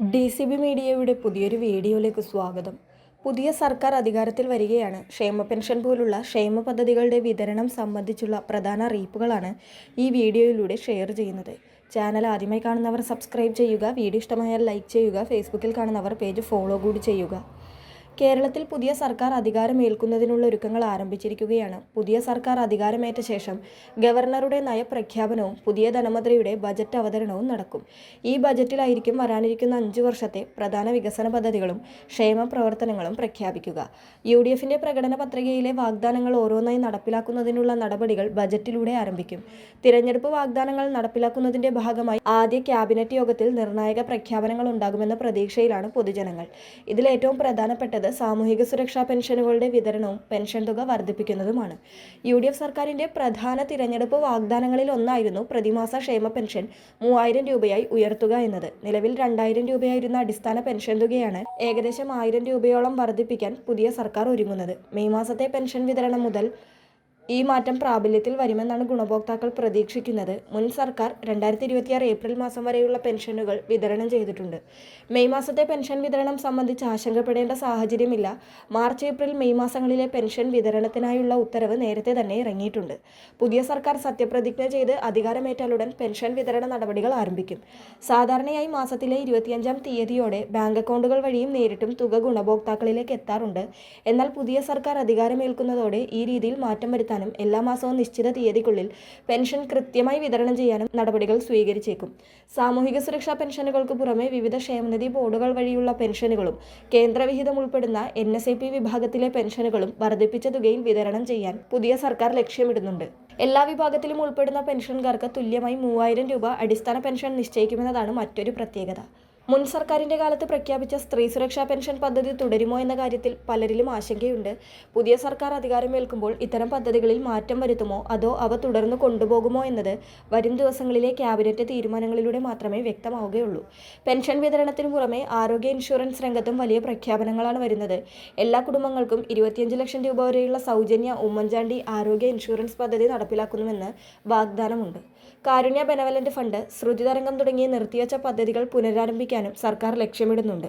DCB മീഡിയയുടെ പുതിയൊരു വീഡിയോയിലേക്ക് സ്വാഗതം. പുതിയ സർക്കാർ അധികാരത്തിൽ വരികയാണ്. ക്ഷേമ പെൻഷൻ പോലുള്ള ക്ഷേമ പദ്ധതികളുടെ വിതരണം സംബന്ധിച്ചുള്ള പ്രധാന അറിയിപ്പുകളാണ് ഈ വീഡിയോയിലൂടെ ഷെയർ ചെയ്യുന്നത്. ചാനൽ ആദ്യമായി കാണുന്നവർ സബ്സ്ക്രൈബ് ചെയ്യുക, വീഡിയോ ഇഷ്ടമായാൽ ലൈക്ക് ചെയ്യുക, ഫേസ്ബുക്കിൽ കാണുന്നവർ പേജ് ഫോളോ കൂടി ചെയ്യുക. കേരളത്തിൽ പുതിയ സർക്കാർ അധികാരമേൽക്കുന്നതിനുള്ള ഒരുക്കങ്ങൾ ആരംഭിച്ചിരിക്കുകയാണ്. പുതിയ സർക്കാർ അധികാരമേറ്റ ശേഷം ഗവർണറുടെ നയപ്രഖ്യാപനവും പുതിയ ധനമന്ത്രിയുടെ ബജറ്റ് അവതരണവും നടക്കും. ഈ ബജറ്റിലായിരിക്കും വരാനിരിക്കുന്ന 5 വർഷത്തെ പ്രധാന വികസന പദ്ധതികളും ക്ഷേമ പ്രവർത്തനങ്ങളും പ്രഖ്യാപിക്കുക. UDFന്റെ പ്രകടന പത്രികയിലെ വാഗ്ദാനങ്ങൾ ഓരോന്നായി നടപ്പിലാക്കുന്നതിനുള്ള നടപടികൾ ബജറ്റിലൂടെ ആരംഭിക്കും. തിരഞ്ഞെടുപ്പ് വാഗ്ദാനങ്ങൾ നടപ്പിലാക്കുന്നതിന്റെ ഭാഗമായി ആദ്യ ക്യാബിനറ്റ് യോഗത്തിൽ നിർണായക പ്രഖ്യാപനങ്ങൾ ഉണ്ടാകുമെന്ന പ്രതീക്ഷയിലാണ് പൊതുജനങ്ങൾ. ഇതിൽ ഏറ്റവും പ്രധാനപ്പെട്ടത് സാമൂഹിക സുരക്ഷാ പെൻഷനുകളുടെ വിതരണവും പെൻഷൻ തുക വർദ്ധിപ്പിക്കുന്നതുമാണ്. UDF സർക്കാരിന്റെ പ്രധാന തിരഞ്ഞെടുപ്പ് വാഗ്ദാനങ്ങളിൽ ഒന്നായിരുന്നു പ്രതിമാസ ക്ഷേമ പെൻഷൻ 3000 രൂപയായി ഉയർത്തുക എന്നത്. നിലവിൽ 2000 രൂപയായിരുന്ന അടിസ്ഥാന പെൻഷൻ തുകയാണ് ഏകദേശം 1000 രൂപയോളം വർദ്ധിപ്പിക്കാൻ പുതിയ സർക്കാർ ഒരുങ്ങുന്നത്. മെയ് മാസത്തെ പെൻഷൻ വിതരണം മുതൽ ഈ മാറ്റം പ്രാബല്യത്തിൽ വരുമെന്നാണ് ഗുണഭോക്താക്കൾ പ്രതീക്ഷിക്കുന്നത്. മുൻ സർക്കാർ 2026 ഏപ്രിൽ മാസം വരെയുള്ള പെൻഷനുകൾ വിതരണം ചെയ്തിട്ടുണ്ട്. മെയ് മാസത്തെ പെൻഷൻ വിതരണം സംബന്ധിച്ച് ആശങ്കപ്പെടേണ്ട സാഹചര്യമില്ല. മാർച്ച്, ഏപ്രിൽ, മെയ് മാസങ്ങളിലെ പെൻഷൻ വിതരണത്തിനായുള്ള ഉത്തരവ് നേരത്തെ തന്നെ ഇറങ്ങിയിട്ടുണ്ട്. പുതിയ സർക്കാർ സത്യപ്രതിജ്ഞ ചെയ്ത് അധികാരമേറ്റാലുടൻ പെൻഷൻ വിതരണ നടപടികൾ ആരംഭിക്കും. സാധാരണയായി മാസത്തിലെ 25-ാം തീയതിയോടെ ബാങ്ക് അക്കൗണ്ടുകൾ വഴിയും നേരിട്ടും തുക ഗുണഭോക്താക്കളിലേക്ക് എത്താറുണ്ട്. എന്നാൽ പുതിയ സർക്കാർ അധികാരമേൽക്കുന്നതോടെ ഈ രീതിയിൽ മാറ്റം വരുത്താൻ എല്ലാ മാസവും നിശ്ചിത തീയതിക്കുള്ളിൽ പെൻഷൻ കൃത്യമായി വിതരണം ചെയ്യാനും നടപടികൾ സ്വീകരിച്ചേക്കും. സാമൂഹിക സുരക്ഷാ പെൻഷനുകൾക്ക് പുറമെ വിവിധ ക്ഷേമനിധി ബോർഡുകൾ വഴിയുള്ള പെൻഷനുകളും കേന്ദ്രവിഹിതം ഉൾപ്പെടുന്ന NSAP വിഭാഗത്തിലെ പെൻഷനുകളും വർദ്ധിപ്പിച്ച തുകയിൽ വിതരണം ചെയ്യാൻ പുതിയ സർക്കാർ ലക്ഷ്യമിടുന്നുണ്ട്. എല്ലാ വിഭാഗത്തിലും ഉൾപ്പെടുന്ന പെൻഷൻകാർക്ക് തുല്യമായി 3000 രൂപ അടിസ്ഥാന പെൻഷൻ നിശ്ചയിക്കുമെന്നതാണ് മറ്റൊരു പ്രത്യേകത. മുൻ സർക്കാരിന്റെ കാലത്ത് പ്രഖ്യാപിച്ച സ്ത്രീ സുരക്ഷാ പെൻഷൻ പദ്ധതി തുടരുമോ എന്ന കാര്യത്തിൽ പലരിലും ആശങ്കയുണ്ട്. പുതിയ സർക്കാർ അധികാരമേൽക്കുമ്പോൾ ഇത്തരം പദ്ധതികളിൽ മാറ്റം വരുത്തുമോ അതോ അവ തുടർന്ന് കൊണ്ടുപോകുമോ എന്നത് വരും ദിവസങ്ങളിലെ ക്യാബിനറ്റ് തീരുമാനങ്ങളിലൂടെ മാത്രമേ വ്യക്തമാവുകയുള്ളൂ. പെൻഷൻ വിതരണത്തിനു പുറമെ ആരോഗ്യ ഇൻഷുറൻസ് രംഗത്തും വലിയ പ്രഖ്യാപനങ്ങളാണ് വരുന്നത്. എല്ലാ കുടുംബങ്ങൾക്കും 25 ലക്ഷം രൂപ വരെയുള്ള സൗജന്യ ഉമ്മൻചാണ്ടി ആരോഗ്യ ഇൻഷുറൻസ് പദ്ധതി നടപ്പിലാക്കുന്നുവെന്ന് വാഗ്ദാനമുണ്ട്. കാരുണ്യ ബെനവലന്റ് ഫണ്ട്, ശ്രുതിതരംഗം തുടങ്ങിയ നിർത്തിവച്ച പദ്ധതികൾ പുനരാരംഭിക്കാനും സർക്കാർ ലക്ഷ്യമിടുന്നുണ്ട്.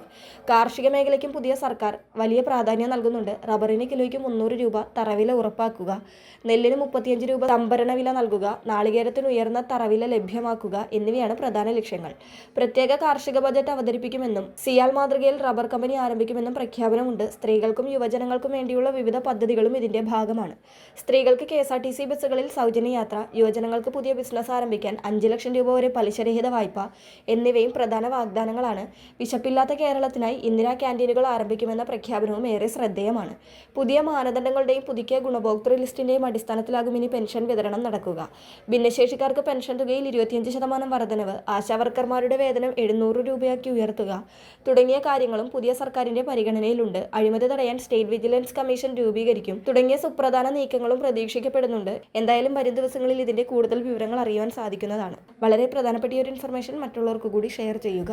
കാർഷിക മേഖലയ്ക്കും പുതിയ സർക്കാർ വലിയ പ്രാധാന്യം നൽകുന്നുണ്ട്. റബ്ബറിന് കിലോയ്ക്ക് 300 രൂപ തറവില ഉറപ്പാക്കുക, നെല്ലിന് 35 രൂപ സംഭരണ വില നൽകുക, നാളികേരത്തിന് ഉയർന്ന തറവില ലഭ്യമാക്കുക എന്നിവയാണ് പ്രധാന ലക്ഷ്യങ്ങൾ. പ്രത്യേക കാർഷിക ബജറ്റ് അവതരിപ്പിക്കുമെന്നും സിയാൽ മാതൃകയിൽ റബ്ബർ കമ്പനി ആരംഭിക്കുമെന്നും പ്രഖ്യാപനമുണ്ട്. സ്ത്രീകൾക്കും യുവജനങ്ങൾക്കും വേണ്ടിയുള്ള വിവിധ പദ്ധതികളും ഇതിന്റെ ഭാഗമാണ്. സ്ത്രീകൾക്ക് KSRTC ബസ്സുകളിൽ സൗജന്യ യാത്ര, യുവജനങ്ങൾക്ക് പുതിയ ബിസിനസ് ആരംഭിക്കാൻ 5 ലക്ഷം രൂപ വരെ പലിശരഹിത വായ്പ എന്നിവയും പ്രധാന വാഗ്ദാനങ്ങളാണ്. വിശപ്പില്ലാത്ത കേരളത്തിനായി ഇന്ദിരാ ക്യാൻറ്റീനുകൾ ആരംഭിക്കുമെന്ന പ്രഖ്യാപനവും ഏറെ ശ്രദ്ധേയമാണ്. പുതിയ മാനദണ്ഡങ്ങളുടെയും പുതുക്കിയ ഗുണഭോക്തൃ ലിസ്റ്റിന്റെയും അടിസ്ഥാനത്തിലാകും ഇനി പെൻഷൻ വിതരണം നടക്കുക. ഭിന്നശേഷിക്കാർക്ക് പെൻഷൻ തുകയിൽ 25% വർധനവ്, ആശാവർക്കർമാരുടെ വേതനം 700 രൂപയാക്കി ഉയർത്തുക തുടങ്ങിയ കാര്യങ്ങളും പുതിയ സർക്കാരിന്റെ പരിഗണനയിലുണ്ട്. അഴിമതി തടയാൻ സ്റ്റേറ്റ് വിജിലൻസ് കമ്മീഷൻ രൂപീകരിക്കും തുടങ്ങിയ സുപ്രധാന നീക്കങ്ങളും പ്രതീക്ഷിക്കപ്പെടുന്നുണ്ട്. എന്തായാലും വരും ദിവസങ്ങളിൽ ഇതിന്റെ കൂടുതൽ വിവരങ്ങൾ അറിയാൻ സാധിക്കുന്നതാണ്. വളരെ പ്രധാനപ്പെട്ട ഒരു ഇൻഫർമേഷൻ മറ്റുള്ളവർക്ക് കൂടി ഷെയർ ചെയ്യുക.